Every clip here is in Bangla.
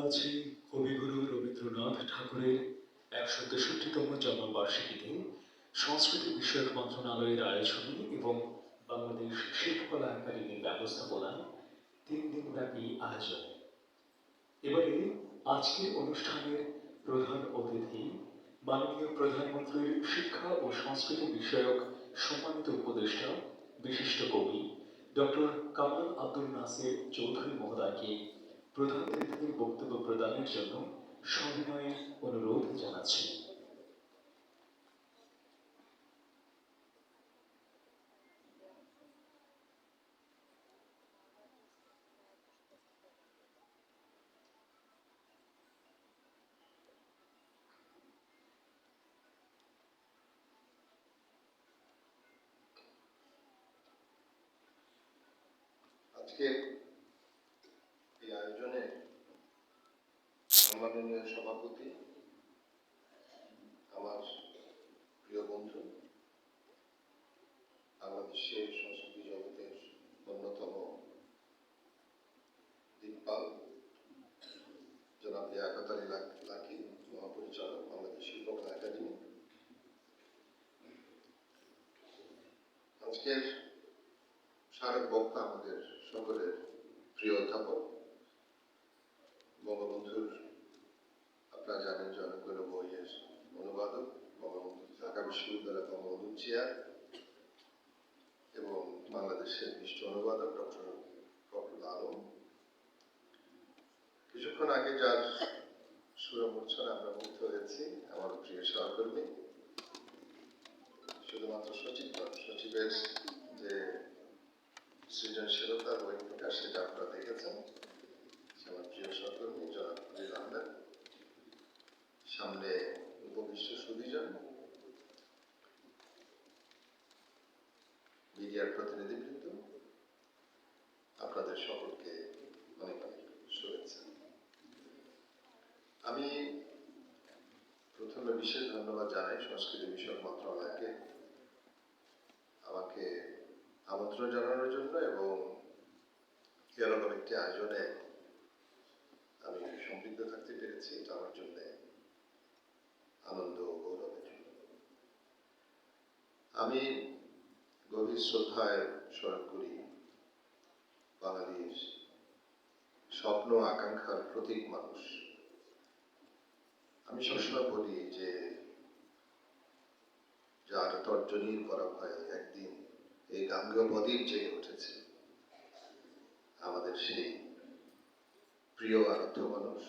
আছি কবিগুরু রবীন্দ্রনাথ ঠাকুরের ১৬৩তম জন্মবার্ষিকীতে সংস্কৃতি বিষয়ক মন্ত্রণালয়ের আয়োজনে এবং বাংলাদেশ শিল্পকলা একাডেমির ব্যবস্থাপনায় ৩ দিনব্যাপী আয়োজনে। এবারে আজকের অনুষ্ঠানের প্রধান অতিথি মাননীয় প্রধানমন্ত্রীর শিক্ষা ও সংস্কৃতি বিষয়ক সম্মানিত উপদেষ্টা বিশিষ্ট কবি ডক্টর কামাল আব্দুল নাসির চৌধুরী মহোদয়কে প্রধান অতিথির বক্তব্য প্রদানের জন্য সবিনয়ে অনুরোধ জানাচ্ছি। আজকের এই আয়োজনে সম্মাননীয় সভাপতি, আমার প্রিয় বন্ধু, বাংলাদেশের সংস্কৃতি জগতের অন্যতম দিকপাল জনাব লিয়াকত আলী লাকী, মহাপরিচালক, বাংলাদেশ শিল্পকলা একাডেমি। আজকের স্মারক বক্তা আমাদের সকলের প্রিয় অধ্যাপক, বঙ্গবন্ধুর, আপনারা জানেন, জনগণ বইয়ের অনুবাদক, বঙ্গবন্ধু ঢাকা বিশ্ববিদ্যালয় বঙ্গবন্ধু চেয়ার এবং বাংলাদেশের বিশিষ্ট অনুবাদক ডক্টর ফখরুল আলম। কিছুক্ষণ আগে যার সুরমূর্ছনা আমরা মুগ্ধ হয়েছি, আমার প্রিয় সহকর্মী, শুধুমাত্র সচিবের যে সৃজনশীলতা বই প্রকাশ সেটা আপনারা দেখেছেন, আমার প্রিয় সহকর্মী জনাব খলিল আহমেদ, সামনে উপবিষ্ট সুধীজন, মিডিয়ার প্রতিনিধিবৃন্দ, আপনাদের সকলকে অনেক অনেক শুভেচ্ছা। আমি প্রথমে বিশেষ ধন্যবাদ জানাই সংস্কৃতি বিষয়ক মন্ত্রণালয়কে আমাকে আমন্ত্রণ জানানোর জন্য এবং এরকম একটি আয়োজনে আমি সম্পৃক্ত থাকতে পেরেছি। এটা আমার জন্য আনন্দ ও গৌরবের। আমি গভীর শ্রদ্ধায় স্মরণ করি বাঙালির স্বপ্ন আকাঙ্ক্ষার প্রতীক মানুষ। আমি সবসময় বলি যে যার তর্জনীর করা ভয় একদিন এই গাঙ্গেয় বদ্বীপ জেগে উঠেছে, আমাদের সেই প্রিয় আরাধ্য মানুষ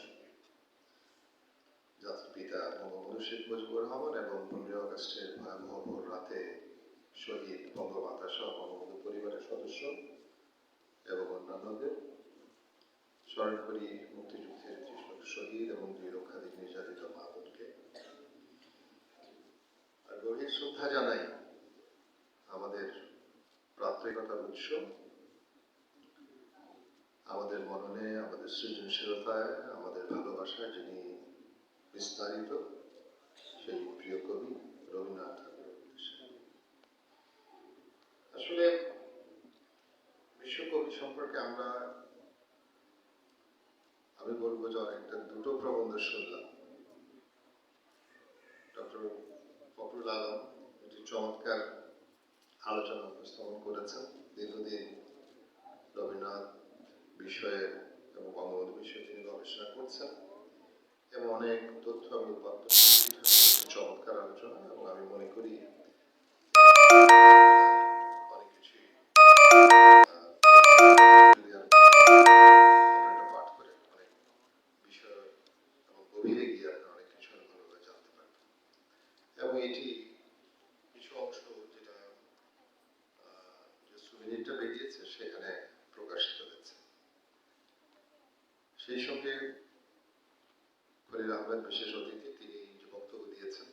জাতির পিতা বঙ্গবন্ধু শেখ মুজিবুর রহমান এবং 15 আগস্টের ভয়াবহ ভোর রাতে শহীদ বঙ্গমাতা সহ বঙ্গবন্ধু পরিবারের সদস্য এবং অন্যান্যদের স্মরণ করি মুক্তিযুদ্ধের শহীদ এবং 2 লক্ষাধিক নির্যাতিত মা বোনকে। আর গভীর শ্রদ্ধা জানাই আমাদের প্রাত্যহিকতার উৎস, আমাদের মননে, আমাদের সৃজনশীলতায়, আমাদের ভালোবাসায় যিনি বিস্তারিত, সেই প্রিয় কবি রবীন্দ্রনাথ ঠাকুরের উদ্দেশ্যে। আসলে বিশ্বকবি সম্পর্কে আমি বলবো যে অনেকটা দুটো প্রবন্ধ শুনলাম। ডক্টর ফখরুল আলম একটি চমৎকার আলোচনা উপস্থাপন করেছেন। দীর্ঘদিন রবীন্দ্রনাথ বিষয়ে এবং বঙ্গবন্ধু বিষয়ে তিনি গবেষণা করছেন এবং অনেক তথ্য এবং উপাত্ত চমৎকার আলোচনা, এবং আমি মনে করি অনেক কিছুই পাঠ করে অনেক বিষয় এবং গভীরে গিয়ে আপনারা অনেক কিছু ভালোভাবে জানতে পারবেন। এবং এটি কিছু অংশ যেটা যে সুমিনিটটা বেরিয়েছে সেখানে প্রকাশিত হয়েছে। সেই সঙ্গে খলিল আহমেদ বিশেষ অতিথি, তিনি যে বক্তব্য দিয়েছেন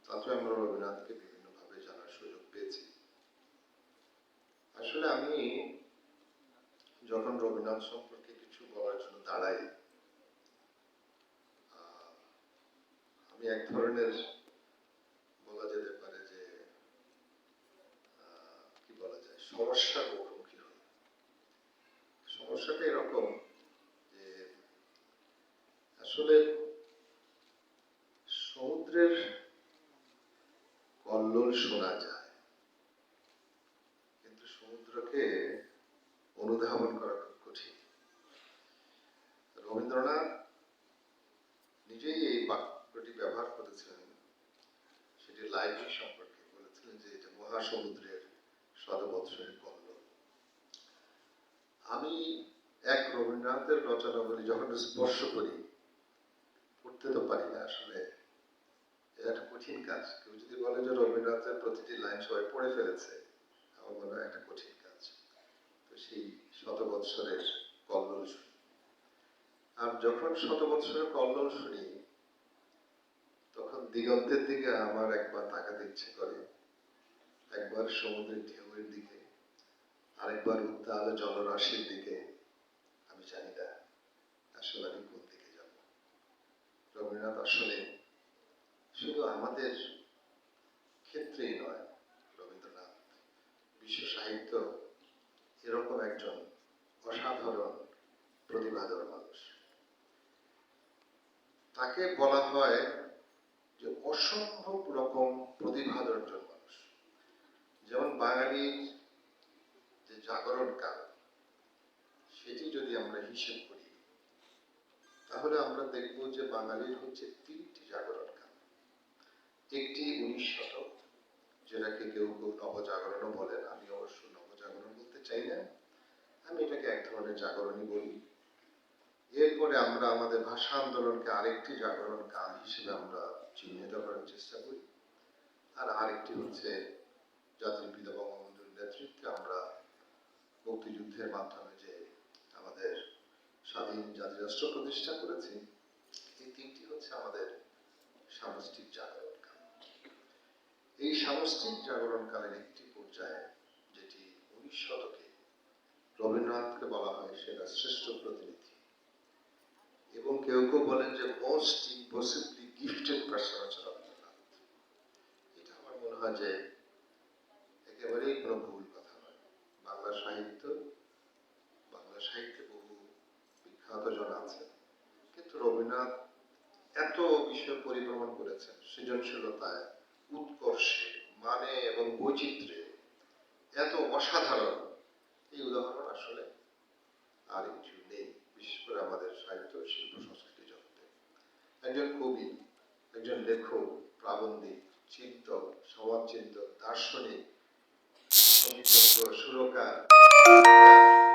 তাতে আমরা রবীন্দ্রনাথকে বিভিন্নভাবে জানার সুযোগ পেয়েছি। আসলে আমি যখন রবীন্দ্রনাথ সম্পর্কে কিছু বলার জন্য দাঁড়াই, আমি এক ধরনের বলা যেতে পারে যে কি বলা যায়, সমস্যার মুখোমুখি হই। সমস্যাটা এরকম যে আসলে সমুদ্রের কল্লোল শোনা যায়, কিন্তু সমুদ্রকে অনুধাবন করা খুব কঠিন। রবীন্দ্রনাথ নিজেই এই বাক্যটি ব্যবহার করেছিলেন, সেটি লাইব্রেরি সম্পর্কে বলেছিলেন যে এটা মহাসমুদ্রের শতবৎসরের কল্লোল। আমি এক রবীন্দ্রনাথের রচনাবলী যখন স্পর্শ করি, পড়তে তো পারি না আসলে, এটা একটা কঠিন কাজ। কেউ যদি বলে যে রবীন্দ্রনাথের প্রতিটি লাইন সবাই পড়ে ফেলেছে, আমার মনে হয় একটা কঠিন কাজ। তো সেই শতবৎসরের কল্লোল শুনি, আর যখন শতবৎসরের কল্লোল শুনি তখন দিগন্তের দিকে আমার একবার তাকাতে ইচ্ছে করে, একবার সমুদ্রের ঢেউয়ের দিকে, আরেকবার উত্তাল জলরাশির দিকে। আমি জানি না আসলে আমি কোন দিকে যাব। রবীন্দ্রনাথ আসলে শুধু আমাদের ক্ষেত্রেই নয়, রবীন্দ্রনাথ বিশ্ব সাহিত্য এরকম একজন অসাধারণ প্রতিভাধর মানুষ। তাকে বলা হয় যে অসম্ভব রকম প্রতিভাধর একজন মানুষ। যেমন বাঙালির যে জাগরণ কাল, সেটি যদি আমরা হিসেব করি তাহলে আমরা দেখব যে বাঙালির হচ্ছে তিনটি জাগরণ কাল। একটি 19 শতক, যেটাকে কেউ কেউ নবজাগরণও বলেন, আমি অবশ্য নবজাগরণ বলতে চাই না, আমি এটাকে এক ধরনের জাগরণই বলি। এরপরে আমরা আমাদের ভাষা আন্দোলনকে আরেকটি জাগরণ কাল হিসেবে আমরা চিহ্নিত করার চেষ্টা করি, আর আরেকটি হচ্ছে জাতির পিতা বঙ্গবন্ধুর নেতৃত্বে আমরা মুক্তিযুদ্ধের মাধ্যমে যে আমাদের স্বাধীন জাতি রাষ্ট্র প্রতিষ্ঠা করেছি। এই তিনটি হচ্ছে আমাদের সামষ্টিক জাগরণ কাল। এই সামষ্টিক জাগরণ কালের একটি পর্যায়ে, যেটি 19 শতকে রবীন্দ্রনাথকে বলা হয় সেটা শ্রেষ্ঠ প্রতিনিধি, এবং কেউ কেউ বলেন যে মোস্ট ইম্পসিবলি গিফটেড পারসন হচ্ছে রবীন্দ্রনাথ। এটা আমার মনে হয় যে একেবারেই কোনো ভুল কথা নয়। বাংলা সাহিত্যে বহু বিখ্যাত জন আছে, কিন্তু রবীন্দ্রনাথ এত বিষয় পরিভ্রমণ করেছেন, সৃজনশীলতায়, উৎকর্ষে, মানে এবং বৈচিত্র্যে এত অসাধারণ, এই উদাহরণ আসলে আর কিছু নেই, বিশেষ করে আমাদের সাহিত্য শিল্প সংস্কৃতি জগতে। একজন কবি, একজন লেখক, প্রাবন্ধিক, চিন্তক, সমাজচিন্তক, দার্শনিক, সঙ্গীতজ্ঞ, সুরকার,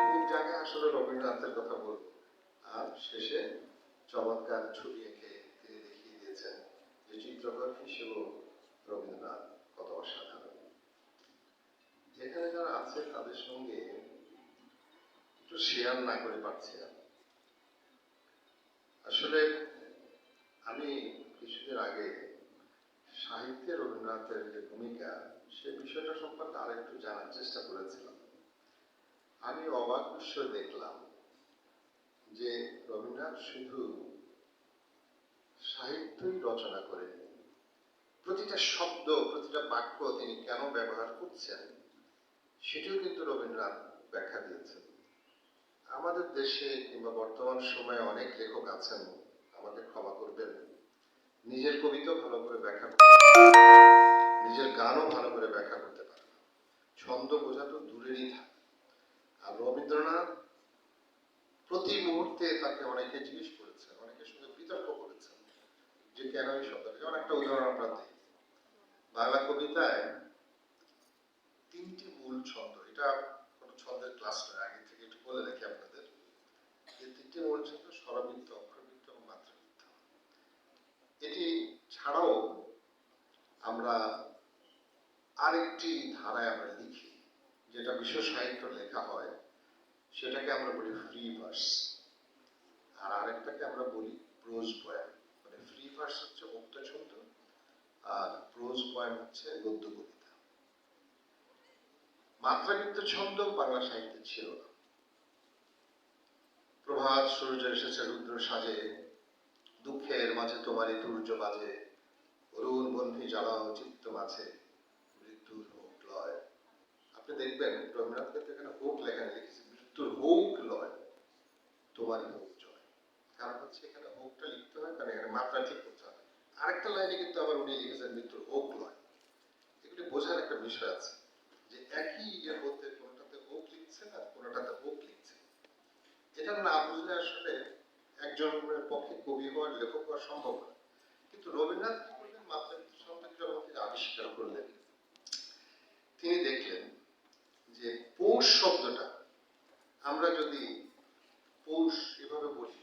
খুব জায়গায় আসলে রবীন্দ্রনাথের কথা বলবো। আর শেষে চমৎকার ছবি এঁকে তিনি দেখিয়ে দিয়েছেন যে চিত্রকর হিসেবেও রবীন্দ্রনাথ কত অসাধারণ। এখানে যারা আছে তাদের সঙ্গে একটু শেয়ার না করে পারছি না। আসলে আমি কিছুদিন আগে সাহিত্যে রবীন্দ্রনাথের যে ভূমিকা, সে বিষয়টা সম্পর্কে আরেকটু জানার চেষ্টা করেছিলাম। আমি অবাক বিস্ময়ে দেখলাম যে রবীন্দ্রনাথ শুধু সাহিত্যই রচনা করেননি, প্রতিটা শব্দ, প্রতিটা বাক্য তিনি কেন ব্যবহার করছেন সেটিও কিন্তু রবীন্দ্রনাথ ব্যাখ্যা দিয়েছেন। আমাদের দেশে কিংবা বর্তমান সময়ে অনেক লেখক আছেন, আমাকে ক্ষমা করবেন, নিজের কবিতাও ভালো করে ব্যাখ্যা করতে পারেন, নিজের গানও ভালো করে ব্যাখ্যা করতে পারেন, ছন্দ বোঝা তো দূরেরই থাকে। আর রবীন্দ্রনাথ প্রতি মুহূর্তে তাকে অনেকে জিজ্ঞেস করেছেন, অনেকের সঙ্গে বিতর্ক করেছেন যে কেন এই শব্দটা। যেমন একটা উদাহরণ আমরা দিই, বাংলা কবিতায় তিনটি মূল ছন্দ, এটা কোনো ছন্দের ক্লাস নয়, আগে থেকে একটু বলে রাখি আপনাদের। এই তিনটি মূল ছন্দ স্বরবৃত্ত, অক্ষরবৃত্ত এবং মাত্রাবৃত্ত। এটি ছাড়াও আমরা আরেকটি ধারায় আমরা লিখি, যেটা বিশ্ব সাহিত্য লেখা হয়, সেটাকে আমরা বলি ফ্রি ভার্স, আর আরেকটাকে আমরা বলি প্রোজ পয়েম। মানে ফ্রি ভার্স হচ্ছে মুক্ত ছন্দ, আর প্রোজ পয়েম হচ্ছে গদ্য কবিতা। মাত্রাবৃত্ত ছন্দ বাংলা সাহিত্যে ছিল না। প্রভাত সূর্য এসেছে রুদ্র সাজে, দুঃখের মাঝে তোমারই তুর্য বাজে, অরুণ বন্ধি জ্বালাও চিত্ত মাঝে, মৃত্যুর হোক লয়। আপনি দেখবেন রবীন্দ্রনাথ কিন্তু এখানে হোক লেখা লিখেছে, মৃত্যুর হোক লয়, তোমারই হোক জয়। কারণ হচ্ছে এখানে হোকটা লিখতে হয়, কারণ এখানে মাত্রা ঠিক করতে হবে। আরেকটা লাইনে কিন্তু আবার উনি লিখেছেন মৃত্যুর হোক নয়। এগুলি বোঝার একটা বিষয় আছে যে একই ইয়ের মধ্যে কোনোটাতে হোক লিখছেন আর কোনোটাতে হোক লিখছেন। এটা না বুঝলে আসলে একজনের পক্ষে কবি হওয়ার লেখক হওয়া সম্ভব না। কিন্তু রবীন্দ্রনাথ কি করলেন, মাত্রা সম্পর্কে যখন তিনি আবিষ্কার করলেন, তিনি দেখলেন যে পৌষ শব্দটা আমরা যদি পৌষ এভাবে বলি,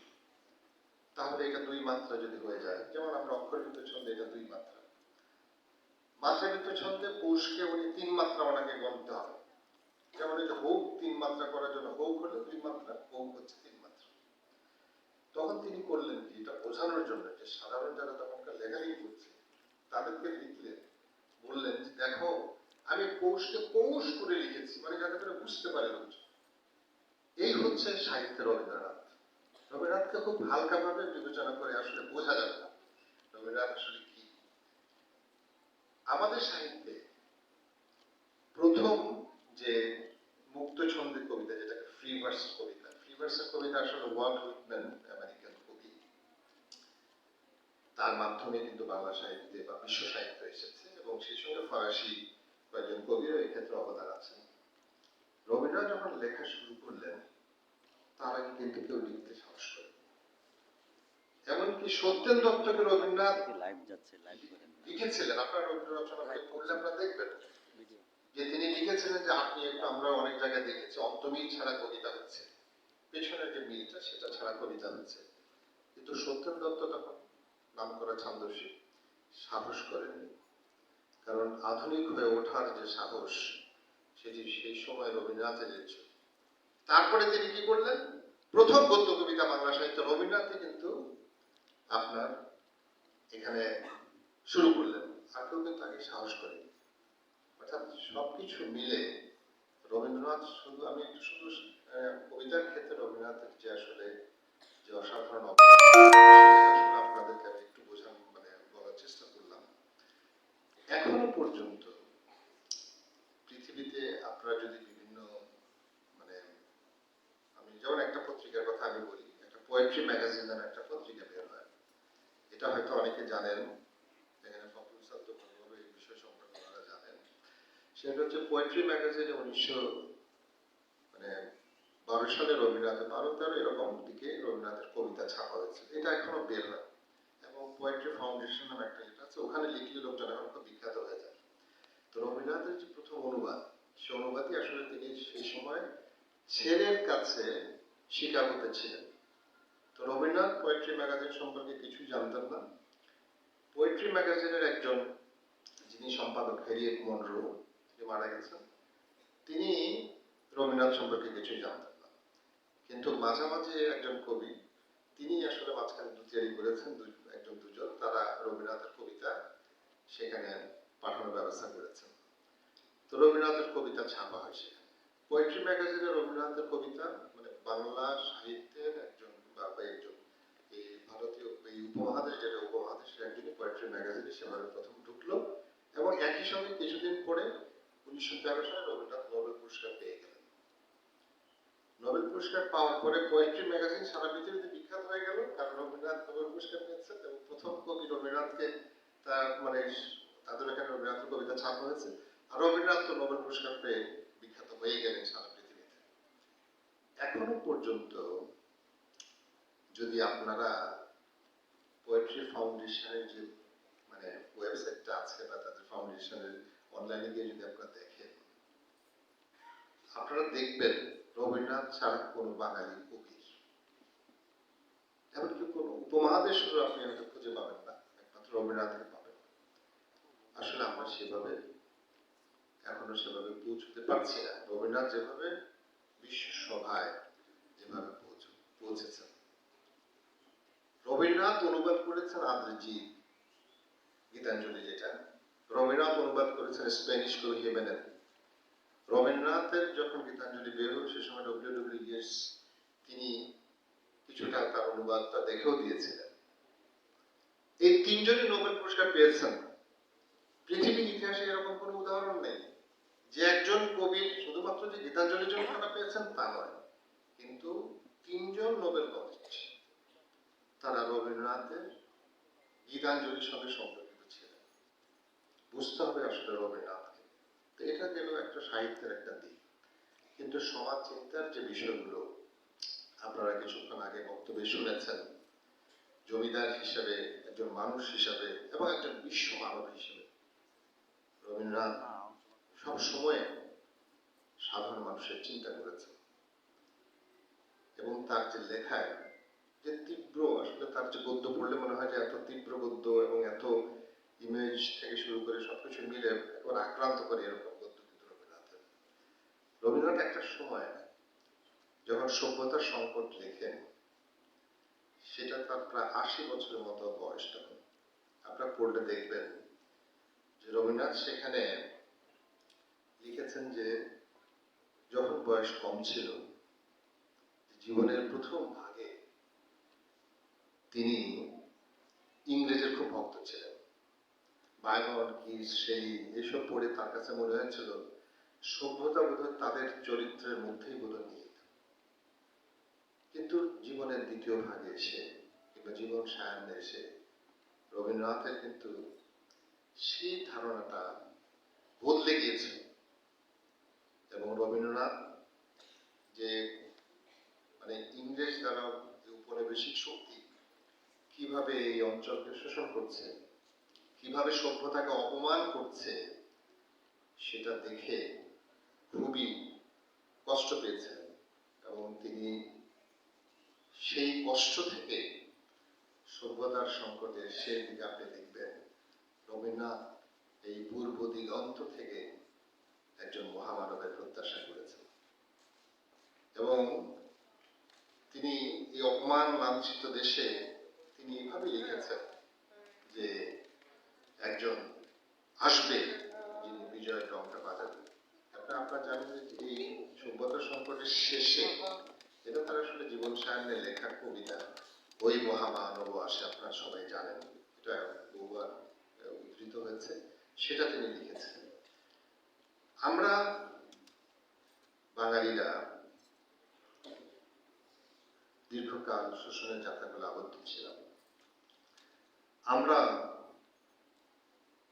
তাহলে এটা দুই মাত্রা যদি হয়ে যায়, যেমন আমরা অক্ষরযুক্ত ছন্দে এটা দুই মাত্রা, মাত্রাযুক্ত ছন্দে পৌষকে উনি তিন মাত্রা ওনাকে গণতে হবে। যেমন এই যে হোক তিন মাত্রা করার জন্য হোক হলো দুই মাত্রা, হোক হচ্ছে তিন মাত্রা। তখন তিনি করলেন কি, এটা বোঝানোর জন্য যে সাধারণ যারা তখনকার লেখালেখি করছে তাদেরকে লিখলেন, বললেন যে দেখো আমি পৌষকে পৌষ করে লিখেছি, মানে যাতে করে বুঝতে পারে লোকজন। এই হচ্ছে সাহিত্যের রবীন্দ্রনাথ। রবীন্দ্রনাথকে খুব হালকাভাবে বিবেচনা করে আসলে বোঝা যাবে না রবীন্দ্রনাথ আসলে কি। আমাদের সাহিত্যে প্রথম যে মুক্ত ছন্দের কবিতা, যেটাকে ফ্রি ভার্স কবিতা, ফ্রি ভার্সের কবিতা আসলে ওয়াল্ট হুইটম্যান আমেরিকান কবি, তার মাধ্যমে কিন্তু বাংলা সাহিত্যে বা বিশ্ব সাহিত্যে এসেছে, এবং সেই সঙ্গে ফরাসি কয়েকজন কবিরও এই ক্ষেত্রে অবদান আছে। রবীন্দ্রনাথ যখন লেখা শুরু করলেন, তার আগে কিন্তু কেউ লিখতে সাহস করে, এমনকি সত্যেন দত্তকে রবীন্দ্রনাথ লিখেছিলেন। আপনারা রবীন্দ্র রচনা পড়লে আপনারা দেখবেন যে তিনি লিখেছিলেন যে আপনি একটু, আমরা অনেক জায়গায় দেখেছি অন্তমিল ছাড়া কবিতা হচ্ছে, পেছনের যে মিলটা সেটা ছাড়া কবিতা হচ্ছে। কিন্তু সত্যেন দত্ত তখন নাম করা ছান্দসী সাহস করেননি, কারণ আধুনিক হয়ে ওঠার যে সাহস সেটি সেই সময় রবীন্দ্রনাথের ছিল। তারপরে তিনি কি করলেন, প্রথম গদ্য কবিতা বাংলা সাহিত্য রবীন্দ্রনাথই কিন্তু আপনার এখানে শুরু করলেন, আর কেউ কিন্তু আগে সাহস করেনি। অর্থাৎ সবকিছু মিলে রবীন্দ্রনাথ শুধু, আমি একটু শুধু কবিতার ক্ষেত্রে রবীন্দ্রনাথের যে আসলে যে অসাধারণ আপনাদেরকে আমি একটু বোঝান, মানে বলার চেষ্টা করলাম। এখনো পর্যন্ত পৃথিবীতে আপনারা যদি বিভিন্ন, মানে আমি যেমন একটা পত্রিকার কথা আমি বলি, একটা পোয়েট্রি ম্যাগাজিন নামে একটা পত্রিকা বের হয়, এটা হয়তো অনেকে জানেন, এখানে ফখরুল স্যার তো ভালোভাবে এই বিষয় সম্পর্কে ওনারা জানেন। সেটা হচ্ছে পোয়েট্রি ম্যাগাজিনে 1912 সালে রবীন্দ্রনাথের 12-13 এরকম দিকে রবীন্দ্রনাথের কবিতা ছাপা হয়েছে, এটা এখনো বের হয়। এবং পোয়েট্রি ফাউন্ডেশন নামে একটা যেটা আছে, ওখানে লিখলে লোকজন এখন খুব বিখ্যাত হয়ে যায়। তো রবীন্দ্রনাথের যে প্রথম অনুবাদ, সে অনুবাদই আসলে তিনি সেই সময় ছেলের কাছে শিকার হতে ছিলেন। তো রবীন্দ্রনাথ পোয়েট্রি ম্যাগাজিন সম্পর্কে কিছুই জানতেন না। পোয়েট্রি ম্যাগাজিনের একজন যিনি সম্পাদক হ্যারিয়েট মনরো, তিনি মারা গেছেন, তিনি রবীন্দ্রনাথ সম্পর্কে কিছুই জানতেন না। কিন্তু মাঝামাঝি একজন কবি, তিনি আসলে মাঝখানে দুতিয়ারি করেছেন, একজন দুজন, তারা রবীন্দ্রনাথের কবিতা সেখানে পাঠানোর ব্যবস্থা করেছেন। তো রবীন্দ্রনাথের কবিতা ছাপা হয় সেখানে। পোয়েট্রি ম্যাগাজিনে রবীন্দ্রনাথের কবিতা, মানে বাংলা সাহিত্যের একজন বা একজন এই ভারতীয় এই উপমহাদেশ, যেটা উপমহাদেশের একজনই পোয়েট্রি ম্যাগাজিনে সেভাবে প্রথম ঢুকলো, এবং একই সঙ্গে কিছুদিন পরে 1913 সালে রবীন্দ্রনাথ নোবেল পুরস্কার পেয়ে গেলেন। নোবেল পুরস্কার পাওয়ার পরে পোয়েট্রি ম্যাগাজিন সারা পৃথিবীতে বিখ্যাত হয়ে গেল, কারণ রবীন্দ্রনাথ নোবেল পুরস্কার পেয়েছেন, এবং প্রথম কবি রবীন্দ্রনাথকে তার, মানে তাদের এখানে রবীন্দ্রনাথের কবিতা ছাপা হয়েছে, আর রবীন্দ্রনাথ তো নোবেল পুরস্কার পেয়ে বিখ্যাত হয়ে গেলেন সারা পৃথিবীতে। এখনো পর্যন্ত যদি আপনারা পোয়েট্রি ফাউন্ডেশনের যে, মানে ওয়েবসাইটটা আছে বা তাদের ফাউন্ডেশনের অনলাইনে গিয়ে যদি আপনারা দেখেন, আপনারা দেখবেন রবীন্দ্রনাথ ছাড়া কোনো বাঙালি কবি, এমনকি কোন উপমহাদেশেরও আপনি হয়তো খুঁজে পাবেন না, একমাত্র রবীন্দ্রনাথকে পাবেন। আসলে আমরা সেভাবে এখনো সেভাবে পৌঁছতে পারছি না, রবীন্দ্রনাথ যেভাবে বিশ্ব সভায় যেভাবে পৌঁছেছেন। রবীন্দ্রনাথ অনুবাদ করেছেন আদ্রিজি গীতাঞ্জলি, যেটা রবীন্দ্রনাথ অনুবাদ করেছেন স্প্যানিশ কবি হিমেনেজ। রবীন্দ্রনাথের যখন গীতাঞ্জলি বের হল, সে সময় ডব্লিউ ইয়েটস তিনি কিছুটা তার অনুবাদটা দেখেও দিয়েছিলেন। এই তিনজনই নোবেল পুরস্কার পেয়েছেন। পৃথিবীর ইতিহাসে এরকম কোনো উদাহরণ নেই যে একজন কবি শুধুমাত্র যে গীতাঞ্জলির জন্য তারা পেয়েছেন তা নয়, কিন্তু তিনজন নোবেল পাচ্ছে। তারা রবীন্দ্রনাথের গীতাঞ্জলির সঙ্গে সম্পর্কিত ছিলেন। বুঝতে হবে আসলে রবীন্দ্রনাথকে। তো এটা গেল একটা সাহিত্যের একটা দিক, কিন্তু সমাজ চিন্তার যে বিষয়গুলো আপনারা কিছুক্ষণ আগে বক্তব্যে শুনেছেন, জমিদার হিসেবে, একজন মানুষ হিসেবে এবং একজন বিশ্ব মানব হিসেবে রবীন্দ্রনাথ সব সময় সাধারণ মানুষের চিন্তা করেছেন। এবং তার যে লেখায় যে তীব্র, আসলে তার যে গদ্য পড়লে মনে হয় যে এত তীব্র গদ্য এবং এত ইমেজ থেকে শুরু করে সবকিছু মিলে একবার আক্রান্ত করে এরকম গদ্য কিন্তু রবীন্দ্রনাথের। রবীন্দ্রনাথ একটা সময় যখন সভ্যতার সংকট লেখেন, সেটা তার প্রায় ৮০ বছরের মতো বয়স। তখন আপনারা পড়লে দেখবেন যে রবীন্দ্রনাথ সেখানে লিখেছেন যে যখন বয়স কম ছিল, জীবনের প্রথম ভাগে তিনি ইংরেজের খুব ভক্ত ছিলেন। বায়রন, কিস, সেই এসব পড়ে তার কাছে মনে হয়েছিল সভ্যতা বোধহয় তাদের চরিত্রের মধ্যেই বোধহয় নিহিত। কিন্তু জীবনের দ্বিতীয় ভাগে এসে কিংবা জীবন সায়ান্নে এসে রবীন্দ্রনাথের কিন্তু সেই ধারণাটা বদলে গিয়েছে। এবং রবীন্দ্রনাথ যে মানে ইংরেজ দ্বারা উপনিবেশিক শক্তি কিভাবে এই অঞ্চলকে শোষণ করছে, কিভাবে সভ্যতাকে অপমান করছে, সেটা দেখে খুবই কষ্ট পেয়েছেন। এবং তিনি সেই কষ্ট থেকে সভ্যতার সংকটে সেই দিকে আপনি দেখবেন রবীন্দ্রনাথ এই পূর্ব দিগন্ত থেকে একজন মহামানবের প্রত্যাশা করেছেন। এবং তিনি এই অপমান লাঞ্ছিত দেশে তিনি এভাবে লিখেছেন যে একজন আসবে যিনি বিজয়ের রংটা বাজাবেন। আপনারা জানেন যে এই সভ্যতার সংকটের শেষে, এটা তার আসলে জীবন সায়ান্নে লেখা কবিতা, ওই মহামানব আসে, আপনারা সবাই জানেন, এটা বহুবার উদ্ধৃত হয়েছে, সেটা তিনি লিখেছেন। আমরা বাঙালিরা দীর্ঘকাল শোষণের যাত্রাগুলো আবদ্ধ ছিলাম। আমরা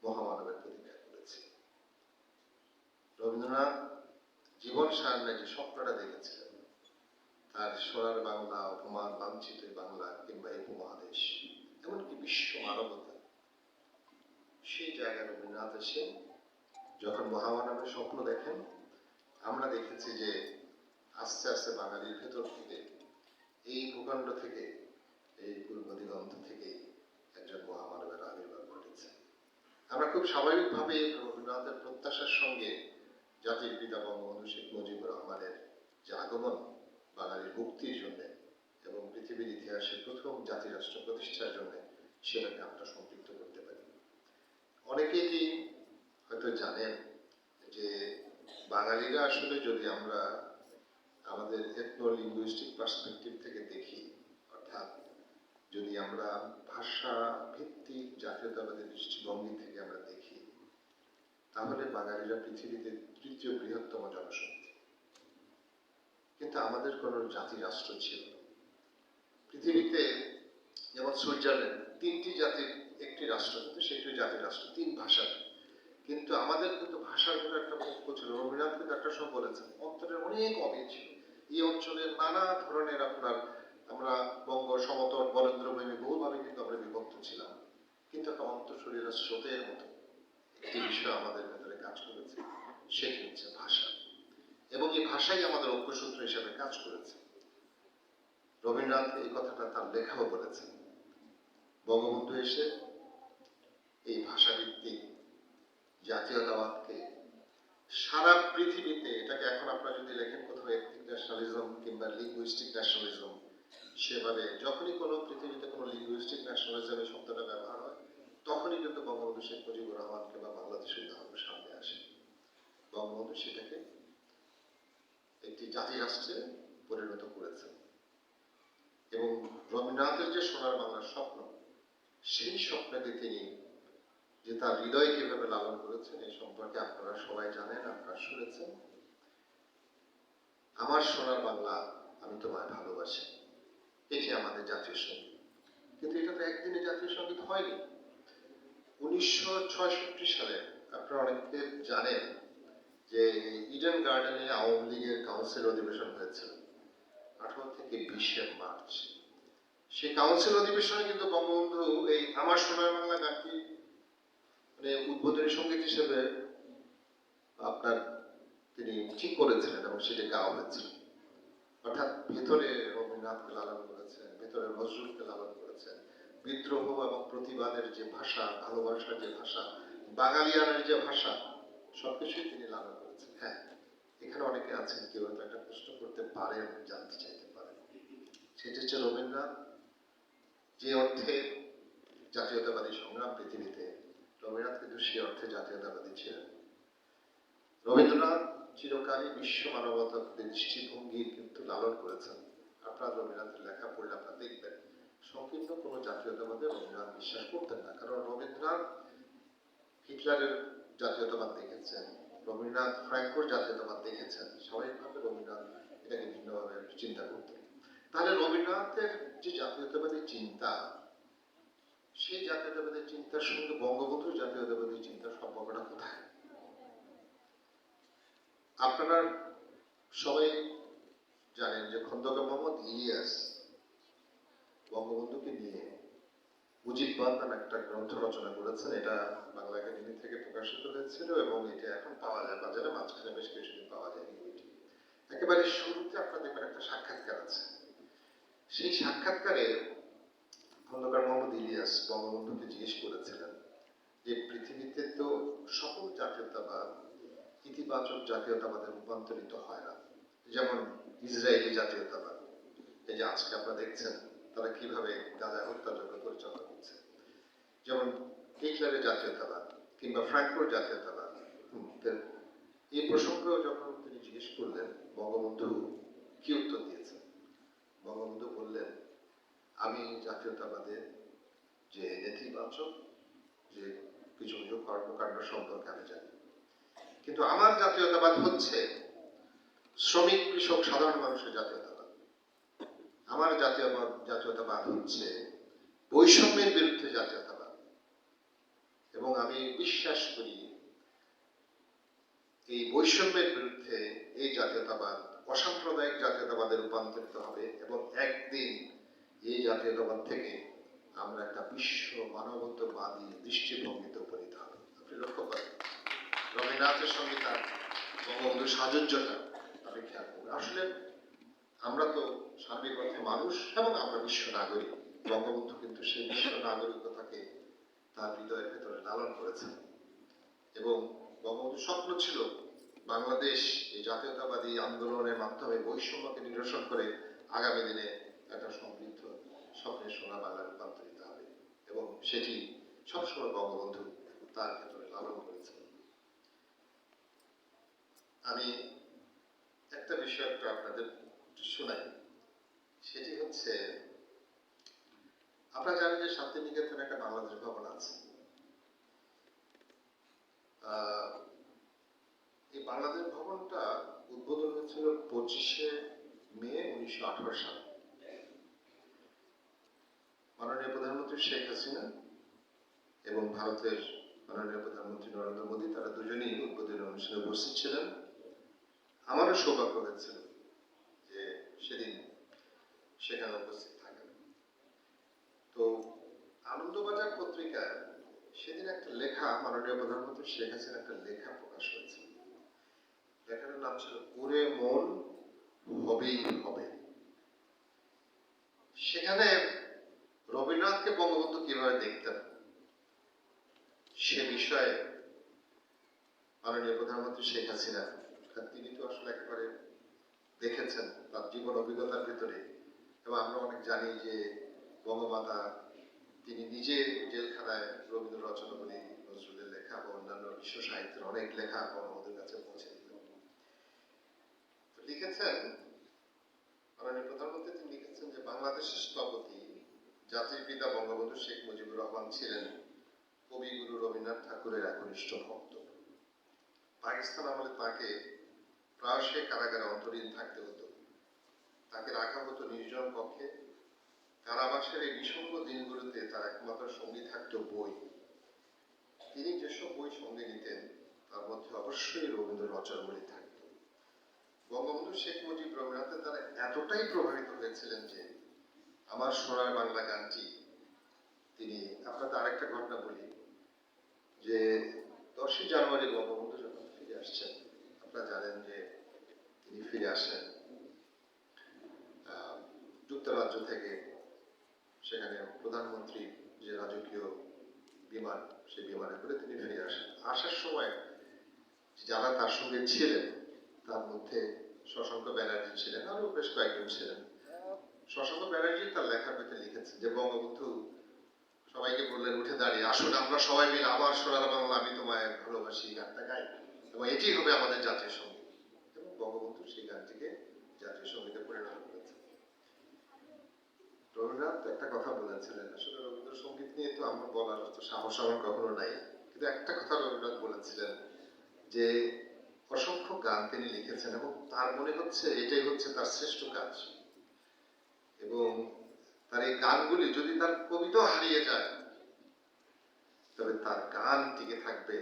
মহামানবের প্রতিজ্ঞা করেছি। রবীন্দ্রনাথ জীবন সায়ান্নে যে স্বপ্নটা দেখেছিলেন, তার সোনার বাংলা, অপমান লাঞ্ছিত বাংলা কিংবা এই উপমহাদেশ, এমনকি বিশ্ব মানবতা, সেই জায়গায় রবীন্দ্রনাথ এসে যখন মহামানবের স্বপ্ন দেখেন, আমরা দেখেছি যে আস্তে আস্তে বাঙালির ভেতর থেকে, এই ভূখণ্ড থেকে, এই পূর্ব দিগন্ত থেকে একজন মহামানবের আবির্ভাব ঘটেছে। আমরা খুব স্বাভাবিকভাবে রবীন্দ্রনাথের প্রত্যাশার সঙ্গে জাতির পিতা বঙ্গবন্ধু শেখ মুজিবুর রহমানের যে আগমন বাঙালির মুক্তির জন্য এবং পৃথিবীর ইতিহাসে প্রথম জাতি রাষ্ট্র প্রতিষ্ঠার জন্য, সেটাকে আমরা সম্পৃক্ত করতে পারি। অনেকেই হয়তো জানেন যে বাঙালিরা আসলে, যদি আমরা আমাদের এথনো লিঙ্গুইস্টিক পার্সপেক্টিভ থেকে দেখি, অর্থাৎ যদি আমরা ভাষা ভিত্তিক জাতীয়তাবাদের দৃষ্টিভঙ্গি থেকে আমরা দেখি, তাহলে বাঙালিরা পৃথিবীতে তৃতীয় বৃহত্তম জনশক্তি। কিন্তু আমাদের কোন জাতি রাষ্ট্র ছিল না। পৃথিবীতে যেমন সুইজারল্যান্ড, 3টি জাতির একটি রাষ্ট্র, কিন্তু সেটি জাতি রাষ্ট্র, 3 ভাষার। কিন্তু আমাদের কিন্তু ভাষার কোনো একটা ঐক্য ছিল। রবীন্দ্রনাথ কিন্তু একটা সময় বলেছেন অন্তরের অনেক অমিল ছিল। এই অঞ্চলের নানা ধরনের আমরা বঙ্গ সমতল, বরেন্দ্রভূমি, বহুভাবে কিন্তু আমরা বিভক্ত ছিলাম, কিন্তু একটা অন্তঃশরীরের স্রোতের মতো একটি বিষয় আমাদের ভেতরে কাজ করেছে, সেটি হচ্ছে ভাষা। এবং এই ভাষাই আমাদের ঐক্যসূত্র হিসেবে কাজ করেছে। রবীন্দ্রনাথ এই কথাটা তার লেখাও বলেছেন। বঙ্গবন্ধু এসে এই ভাষাভিত্তিক জাতীয়তাবাদকে সারা পৃথিবীতে, এটাকে এখন আপনারা যদি লেখেন কোথাও এথনিক ন্যাশনালিজম কিংবা লিঙ্গুইস্টিক ন্যাশনালিজম, সেভাবে যখনই কোনো পৃথিবীতে কোনো লিঙ্গুইস্টিক ন্যাশনালিজমের শব্দটা ব্যবহার হয়, তখনই কিন্তু বঙ্গবন্ধু শেখ মুজিবুর রহমান কিংবা বাংলাদেশের উদাহরণ সামনে আসে। বঙ্গবন্ধু সেটাকে একটি জাতি রাষ্ট্রে পরিণত করেছেন। এবং রবীন্দ্রনাথের যে সোনার বাংলার স্বপ্ন, সেই স্বপ্নকে তিনি যে তার হৃদয় কিভাবে লালন করেছেন, এই সম্পর্কে আপনারা সবাই জানেন, আপনারা শুনেছেন। আমার সোনার বাংলা, আমি তোমায় ভালোবাসি, এটি আমাদের জাতীয় সঙ্গীত। একদিনে জাতীয় সঙ্গীত হয়নি। 1966 সালে আপনারা অনেকে জানেন যে ইডেন গার্ডেনে আওয়ামী লীগের কাউন্সিল অধিবেশন হয়েছিল 18 থেকে 20 মার্চ। সেই কাউন্সিল অধিবেশনে কিন্তু বঙ্গবন্ধু এই আমার সোনার বাংলা গানটি মানে উদ্বোধনী সঙ্গীত হিসেবে আপনার তিনি ঠিক করেছিলেন এবং সেটা গাওয়া হয়েছিল। অর্থাৎ ভেতরে রবীন্দ্রনাথকে লালন করেছেন, ভেতরে নজরুলকে লালন করেছেন, বিদ্রোহ এবং প্রতিবাদের যে ভাষা, ভালোবাসার যে ভাষা, বাঙালিয়ানের যে ভাষা, সবকিছুই তিনি লালন করেছেন। হ্যাঁ, এখানে অনেকে আছেন কেউ হয়তো একটা প্রশ্ন করতে পারেন, জানতে চাইতে পারেন, সেটা হচ্ছে রবীন্দ্রনাথ যে অর্থে জাতীয়তাবাদী সংগ্রাম পৃথিবীতে, রবীন্দ্রনাথ কিন্তু সে অর্থে জাতীয়তাবাদী ছিলেন। রবীন্দ্রনাথ চিরকালই বিশ্ব মানবতার দৃষ্টিভঙ্গি কিন্তু লালন করেছেন। আপনার রবীন্দ্রনাথের লেখা পড়লে আপনারা দেখবেন সংকীর্ণ কোনো জাতীয়তাবাদে রবীন্দ্রনাথ বিশ্বাস করতেন না। কারণ রবীন্দ্রনাথ হিটলারের জাতীয়তাবাদ দেখেছেন, রবীন্দ্রনাথ ফ্র্যাঙ্কোর জাতীয়তাবাদ দেখেছেন, স্বাভাবিকভাবে রবীন্দ্রনাথ এটাকে ভিন্নভাবে চিন্তা করতেন। তাহলে রবীন্দ্রনাথের যে জাতীয়তাবাদী চিন্তা, সেই জাতীয়তাবাদী চিন্তার সঙ্গে বঙ্গবন্ধুর জাতীয়তাবাদী চিন্তার সম্পর্কটা কোথায়? আপনারা সবাই জানেন যে খন্দকার মোহাম্মদ ইলিয়াস বঙ্গবন্ধুকে নিয়ে মুজিববাদ নামে একটা গ্রন্থ রচনা করেছেন। এটা বাংলা একাডেমি থেকে প্রকাশিত হয়েছিল এবং এটা এখন পাওয়া যায় বাজারে, মাঝখানে বেশ কিছুদিন পাওয়া যায়নি বইটি। একেবারে শুরুতে আপনার দেখবেন একটা সাক্ষাৎকার আছে। সেই সাক্ষাৎকারে খন্দকার মোহাম্মদ ইলিয়াস বঙ্গবন্ধুকে জিজ্ঞেস করেছিলেন যে পৃথিবীতে তো সকল জাতীয়তাবাদ ইতিবাচক জাতীয়তাবাদে রূপান্তরিত হয় না। যেমন ইসরায়েলি জাতীয়তাবাদ, এই যে আজকে আপনারা দেখছেন তারা কিভাবে গাজা হত্যাযজ্ঞ পরিচালনা করছে। যেমন হিটলারের জাতীয়তাবাদ কিংবা ফ্র্যাঙ্কোর জাতীয়তাবাদ। এই প্রসঙ্গেও যখন তিনি জিজ্ঞেস করলেন বঙ্গবন্ধু কি উত্তর দিয়েছেন? বঙ্গবন্ধু বললেন, আমি জাতীয়তাবাদের যে নেতিবাচক যে কিছু কিছু কর্মকাণ্ড সম্পর্কে আমি জানি, কিন্তু আমার জাতীয়তাবাদ হচ্ছে শ্রমিক কৃষক সাধারণ মানুষের জাতীয়তাবাদ। আমার জাতীয়তাবাদ হচ্ছে বৈষম্যের বিরুদ্ধে জাতীয়তাবাদ। এবং আমি বিশ্বাস করি এই বৈষম্যের বিরুদ্ধে এই জাতীয়তাবাদ অসাম্প্রদায়িক জাতীয়তাবাদে রূপান্তরিত হবে এবং একদিন এই জাতীয়তাবাদ থেকে আমরা একটা বিশ্ব মানবতাবাদী দৃষ্টিভঙ্গিতে উপনীত হবে। আপনি লক্ষ্য করেন রবীন্দ্রনাথের সঙ্গে তার বঙ্গবন্ধুর সাযুজ্যতা আপনি খেয়াল করবেন। আসলে আমরা তো সার্বিক অর্থে মানুষ এবং আমরা বিশ্ব নাগরিক। বঙ্গবন্ধু কিন্তু সেই বিশ্ব নাগরিকতাকে তার হৃদয়ের ভেতরে লালন করেছেন এবং বঙ্গবন্ধুর স্বপ্ন ছিল বাংলাদেশ এই জাতীয়তাবাদী আন্দোলনের মাধ্যমে বৈষম্যকে নিরসন করে আগামী দিনে একটা সমৃদ্ধ স্বপ্নের সোনা বাংলা রূপান্তরিত হবে এবং সেটি সবসময় বঙ্গবন্ধু তার ভেতরে লালন করেছেন। আমি একটা বিষয় একটু আপনাদের শোনাই, সেটি হচ্ছে আপনারা জানেন যে শান্তিনিকেতনে একটা বাংলাদেশ ভবন আছে। এই বাংলাদেশ ভবনটা উদ্বোধন হয়েছিল 25শে মে 1918 সালে। মাননীয় প্রধানমন্ত্রী শেখ হাসিনা এবং ভারতের মাননীয় প্রধানমন্ত্রী নরেন্দ্র মোদী তারা দুজনেই উদ্বোধনী অনুষ্ঠানে উপস্থিত ছিলেন। আমারও সৌভাগ্য হয়েছিল যে সেদিন সেখানে উপস্থিত থাকেন। তো আনন্দবাজার পত্রিকায় সেদিন একটা লেখা, মাননীয় প্রধানমন্ত্রী শেখ হাসিনা একটা লেখা প্রকাশ হয়েছে। লেখাটার নাম ছিল ওরে মন হবেই হবে। সেখানে রবীন্দ্রনাথকে বঙ্গবন্ধু কিভাবে দেখতেন সে বিষয়ে মাননীয় প্রধানমন্ত্রী শেখ হাসিনা তিনি তো আসলে একেবারে দেখেছেন তার জীবন অভিজ্ঞতার ভিতরে। এবং আমরা অনেক জানি যে বঙ্গমাতা তিনি নিজে জেলখানায় রবীন্দ্র রচনাবলী, নজরুলের লেখা বা অন্যান্য বিশ্ব সাহিত্যের অনেক লেখা বঙ্গবন্ধুর কাছে পৌঁছে দিতেন। লিখেছেন মাননীয় প্রধানমন্ত্রী, তিনি লিখেছেন যে বাংলাদেশের স্থপতি জাতির পিতা বঙ্গবন্ধু শেখ মুজিবুর রহমান ছিলেন কবিগুরু রবীন্দ্রনাথ ঠাকুরের একনিষ্ঠ ভক্ত। পাকিস্তান আমলে তাকে প্রায়শই কারাগারে অন্তরীণ থাকতে হতো। তাকে রাখা হতো নির্জন কক্ষে। কারাবাসের এই নিঃসঙ্গ দিনগুলোতে তার তিনি যেসব বই সঙ্গে নিতেন তার মধ্যে অবশ্যই রবীন্দ্র রচনাবলী থাকত। বঙ্গবন্ধু শেখ মুজিব রবীন্দ্রনাথের দ্বারা এতটাই প্রভাবিত হয়েছিলেন যে আমার সোনার বাংলা গানটি তিনি, আপনাদের আরেকটা ঘটনা বলি যে 10ই জানুয়ারি বঙ্গবন্ধু যখন ফিরে আসছেন, আপনারা জানেন যে তিনি ফিরে আসেন যুক্তরাজ্য থেকে। সেখানে প্রধানমন্ত্রী যে রাজকীয় বিমান, সেই বিমানে করে তিনি ফিরে আসেন। আসার সময় যারা তার সঙ্গে ছিলেন তার মধ্যে শশাঙ্ক ব্যানার্জি ছিলেন, আরো বেশ কয়েকজন ছিলেন। শশাঙ্ক ব্যানার্জি তার লেখার মধ্যে লিখেছেন যে বঙ্গবন্ধু সবাইকে বললেন উঠে দাঁড়িয়ে, আসুন আমরা সবাই মিলে আমার সোনার বাংলা আমি তোমায় ভালোবাসি গানটা গাই, এবং এটি হবে আমাদের জাতীয় সঙ্গীত। এবং বঙ্গবন্ধু সেই গানটিকে জাতীয় সঙ্গীতে পরিণত করেছেন। রবীন্দ্রনাথ একটা কথা বলেছিলেন, আসলে রবীন্দ্রসঙ্গীত নিয়ে তো আমার বলার তো সাহস আমার কখনো নাই, কিন্তু একটা কথা রবীন্দ্রনাথ বলেছিলেন যে অসংখ্য গান তিনি লিখেছেন এবং তার মনে হচ্ছে এটাই হচ্ছে তার শ্রেষ্ঠ কাজ, এবং তার এই গানগুলি যদি তার কবিতা হারিয়ে যায় তবে তার গান টিকে থাকবে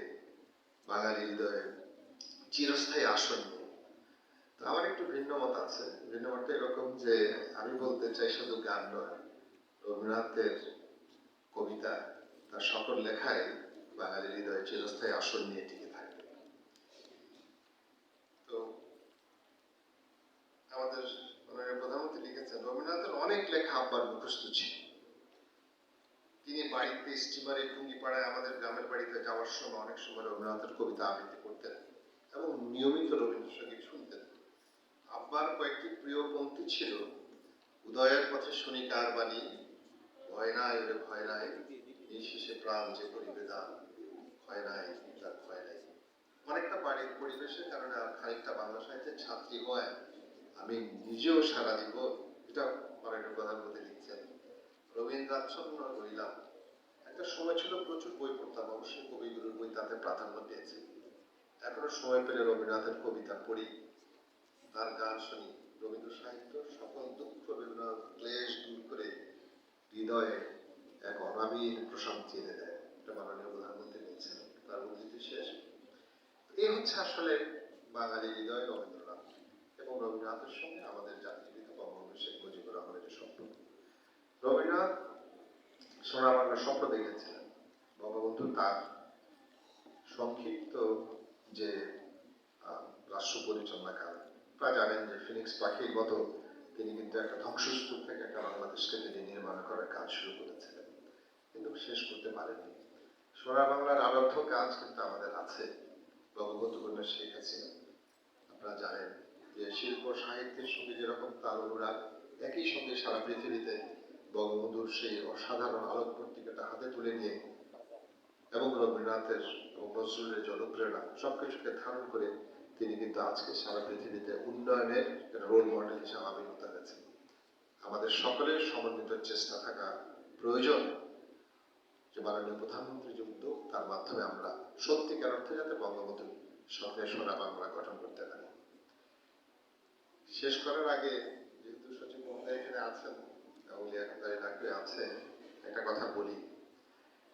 বাঙালি হৃদয়ে চিরস্থায়ী আসন নিয়ে। তো আমার একটু ভিন্ন মত আছে। ভিন্ন মতটা এরকম যে আমি বলতে চাই শুধু গান নয়, রবীন্দ্রনাথের কবিতা, তার সকল লেখায় বাঙালির হৃদয়ে চিরস্থায়ী আসন নিয়ে টিকে থাকবে। তো আমাদের মাননীয় প্রধানমন্ত্রী লিখেছেন রবীন্দ্রনাথের অনেক লেখা আব্বার মুখস্থ ছিল। তিনি বাড়িতে স্টিমারে টুঙ্গিপাড়ায় আমাদের গ্রামের বাড়িতে যাওয়ার সময় অনেক সময় রবীন্দ্রনাথের কবিতা আবৃত্তি করতেন এবং নিয়মিত রবীন্দ্রসঙ্গীত শুনতেন। আব্বার কয়েকটি প্রিয় পংক্তি ছিল, উদয়ের পথে শুনি কার বাণী, ভয় নাই ওরে ভয় নাই, নিঃশেষে প্রাণ যে করিবে দান, ভয় নাই তার ভয় নাই। অনেকটা বাড়ির পরিবেশের কারণে আর খানিকটা বাংলা সাহিত্যের ছাত্রী হয় আমি নিজেও সারা দিব, এটা মাননীয় প্রধানমন্ত্রী লিখছেন। রবীন্দ্রাচ্ছন্ন রইলাম। একটা সময় ছিল প্রচুর বই পড়তাম, অবশ্যই কবিগুরুর বই তাতে প্রাধান্য পেয়েছে। এখনো সময় পেলে রবীন্দ্রনাথের কবিতা পড়ি, তার গান শুনি। রবীন্দ্র সাহিত্য সকল দুঃখ বিভিন্ন ক্লেশ দূর করে হৃদয়ে এক অনাবিল প্রশান্তি এনে দেয়, এটা মাননীয় প্রধানমন্ত্রী বলছেন। তার উদ্ধৃতি শেষ। এই হচ্ছে আসলে বাঙালি হৃদয় রবীন্দ্রনাথ, এবং রবীন্দ্রনাথের সঙ্গে আমাদের জাতির পিতা বঙ্গবন্ধু শেখ মুজিবুর রহমানের স্বপ্ন। রবীন্দ্রনাথ সোনার বাংলার স্বপ্ন দেখেছিলেন। বঙ্গবন্ধু তার সংক্ষিপ্ত যে রাষ্ট্র পরিচালনা কাল, আপনারা জানেন যে ফিনিক্স পাখির মতো তিনি কিন্তু একটা ধ্বংসস্তূপ থেকে একটা বাংলাদেশকে তিনি নির্মাণ করার কাজ শুরু করেছিলেন, কিন্তু শেষ করতে পারেননি। সোনার বাংলার আরব্ধ কাজ কিন্তু আমাদের আছে। বঙ্গবন্ধু কন্যা শেখ হাসিনা, আপনারা জানেন যে শিল্প সাহিত্যের সঙ্গে যেরকম তার অনুরাগ, একই সঙ্গে সারা পৃথিবীতে বঙ্গবন্ধুর সেই অসাধারণ আলোক পত্রিকাটা হাতে তুলে নিয়ে এবং রবীন্দ্রনাথের এবং নজরুলের জনপ্রেরণা সবকিছুকে ধারণ করে তিনি কিন্তু আজকে সারা পৃথিবীতে উন্নয়নের রোল মডেল হিসেবে আবির্ভূত হয়েছেন। আমাদের সকলের সমন্বিত চেষ্টা থাকা প্রয়োজন যে মাননীয় প্রধানমন্ত্রী যে উদ্যোগ, তার মাধ্যমে আমরা সত্যিকার অর্থে যাতে বঙ্গবন্ধু স্বপ্নের সোনা বাংলা গঠন করতে পারি। শেষ করার আগে যেহেতু সচিব মহোদয় এখানে আছেন এবং লিয়াকত আলী আছেন, একটা কথা বলি।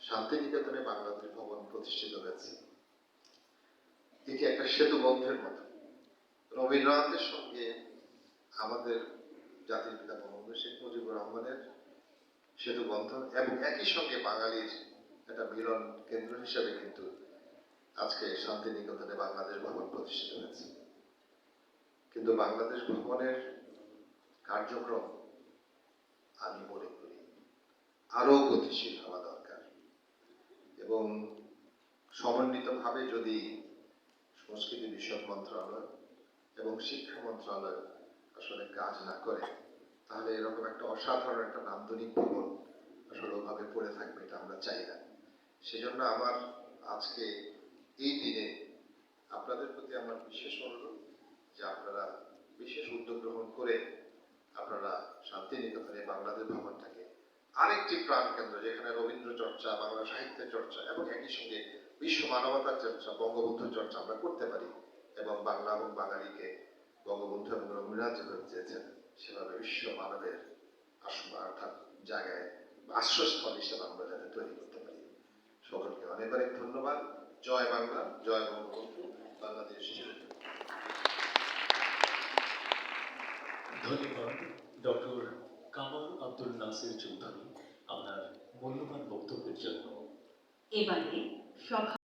শান্তিনিকেতনে বাংলাদেশ ভবন প্রতিষ্ঠিত হয়েছে, এটি একটা সেতু বন্ধের মতো। রবীন্দ্রনাথের সঙ্গে আমাদের জাতির পিতা বঙ্গবন্ধু শেখ মুজিবুর রহমানের সেতু বন্ধন, এবং একই সঙ্গে বাঙালির একটা মিলন কেন্দ্র হিসেবে কিন্তু আজকে শান্তিনিকেতনে বাংলাদেশ ভবন প্রতিষ্ঠিত হয়েছে। কিন্তু বাংলাদেশ ভবনের কার্যক্রম আমি মনে করি আরো গতিশীল হওয়া দরকার, এবং সমন্বিতভাবে যদি সংস্কৃতি বিষয়ক মন্ত্রণালয় এবং শিক্ষা মন্ত্রণালয় আসলে কাজ না করে, তাহলে এরকম একটা অসাধারণ একটা নান্দনিক ভবন আসলে ওভাবে পড়ে থাকবে, এটা আমরা চাই না। সেজন্য আমার আজকে এই দিনে আপনাদের প্রতি আমার বিশেষ অনুরোধ যে আপনারা বিশেষ উদ্যোগ গ্রহণ করে আপনারা শান্তিনিকেতনে বাংলাদেশ ভবনটাকে আরেকটি প্রাণ কেন্দ্র, যেখানে রবীন্দ্র চর্চা, বাংলা সাহিত্যের চর্চা এবং একই সঙ্গে বিশ্ব মানবতার চর্চা, বঙ্গবন্ধুর চর্চা আমরা করতে পারি, এবং বাংলা এবং বাঙালিকে বঙ্গবন্ধু এবং রবীন্দ্রনাথ যেভাবে চেয়েছেন সেভাবে বিশ্ব মানবের অর্থাৎ জায়গায় আশ্রয়স্থল হিসেবে আমরা যাতে তৈরি করতে পারি। সকলকে অনেক অনেক ধন্যবাদ। জয় বাংলা, জয় বঙ্গবন্ধু, বাংলাদেশ চিরদিন। ধন্যবাদ ডক্টর কামাল আব্দুল নাসির চৌধুরী আপনার মূল্যবান বক্তব্যের জন্য। এবারে সভা